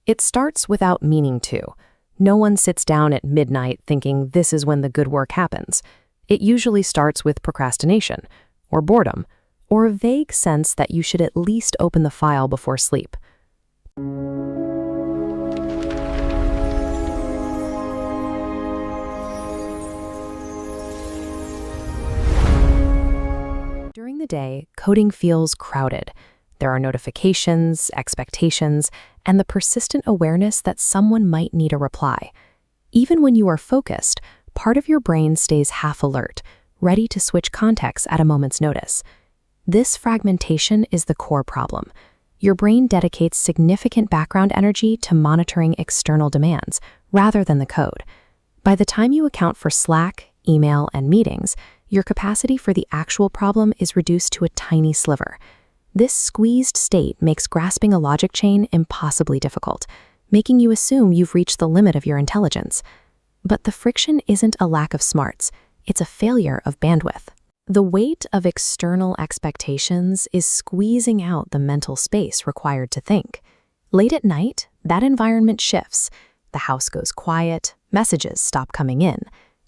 It starts without meaning to. No one sits down at midnight thinking this is when the good work happens. It usually starts with procrastination, or boredom, or a vague sense that you should at least open the file before sleep. During the day, coding feels crowded. There are notifications, expectations, and the persistent awareness that someone might need a reply. Even when you are focused, part of your brain stays half alert, ready to switch contexts at a moment's notice. This fragmentation is the core problem. Your brain dedicates significant background energy to monitoring external demands, rather than the code. By the time you account for Slack, email, and meetings, your capacity for the actual problem is reduced to a tiny sliver. This squeezed state makes grasping a logic chain impossibly difficult, making you assume you've reached the limit of your intelligence. But the friction isn't a lack of smarts, it's a failure of bandwidth. The weight of external expectations is squeezing out the mental space required to think. Late at night, that environment shifts. The house goes quiet, messages stop coming in.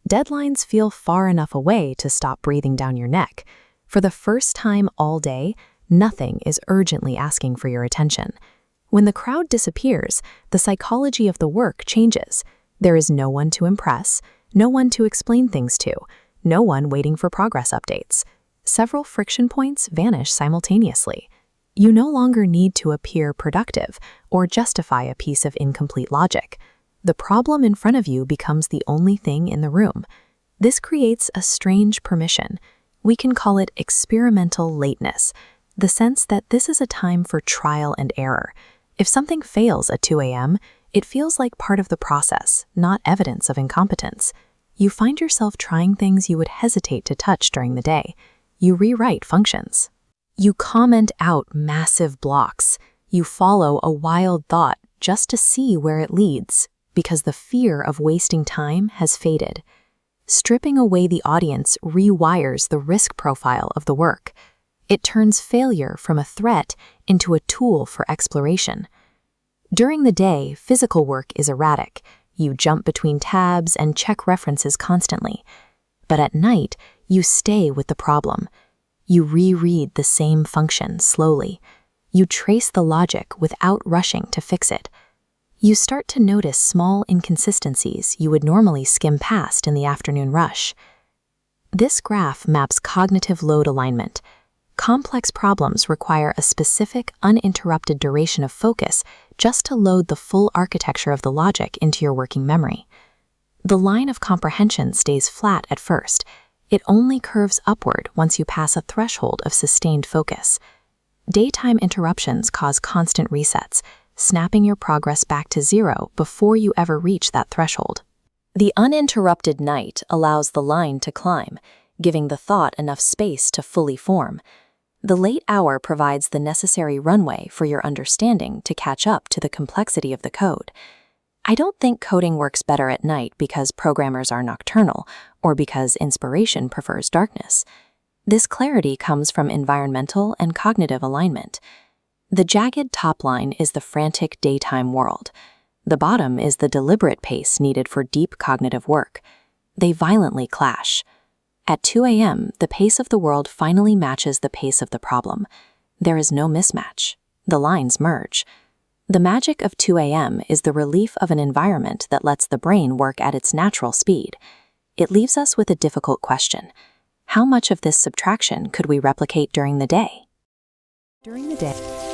Deadlines feel far enough away to stop breathing down your neck. For the first time all day, nothing is urgently asking for your attention. When the crowd disappears, the psychology of the work changes. There is no one to impress, no one to explain things to, no one waiting for progress updates. Several friction points vanish simultaneously. You no longer need to appear productive or justify a piece of incomplete logic. The problem in front of you becomes the only thing in the room. This creates a strange permission. We can call it experimental lateness, the sense that this is a time for trial and error. If something fails at 2 a.m., it feels like part of the process, not evidence of incompetence. You find yourself trying things you would hesitate to touch during the day. You rewrite functions. You comment out massive blocks. You follow a wild thought just to see where it leads, because the fear of wasting time has faded. Stripping away the audience rewires the risk profile of the work. It turns failure from a threat into a tool for exploration. During the day, physical work is erratic. You jump between tabs and check references constantly. But at night, you stay with the problem. You reread the same function slowly. You trace the logic without rushing to fix it. You start to notice small inconsistencies you would normally skim past in the afternoon rush. This graph maps cognitive load alignment. Complex problems require a specific, uninterrupted duration of focus just to load the full architecture of the logic into your working memory. The line of comprehension stays flat at first. It only curves upward once you pass a threshold of sustained focus. Daytime interruptions cause constant resets, snapping your progress back to zero before you ever reach that threshold. The uninterrupted night allows the line to climb, giving the thought enough space to fully form. The late hour provides the necessary runway for your understanding to catch up to the complexity of the code. I don't think coding works better at night because programmers are nocturnal or because inspiration prefers darkness. This clarity comes from environmental and cognitive alignment. The jagged top line is the frantic daytime world. The bottom is the deliberate pace needed for deep cognitive work. They violently clash. At 2 a.m., the pace of the world finally matches the pace of the problem. There is no mismatch. The lines merge. The magic of 2 a.m. is the relief of an environment that lets the brain work at its natural speed. It leaves us with a difficult question. How much of this subtraction could we replicate during the day? During the day.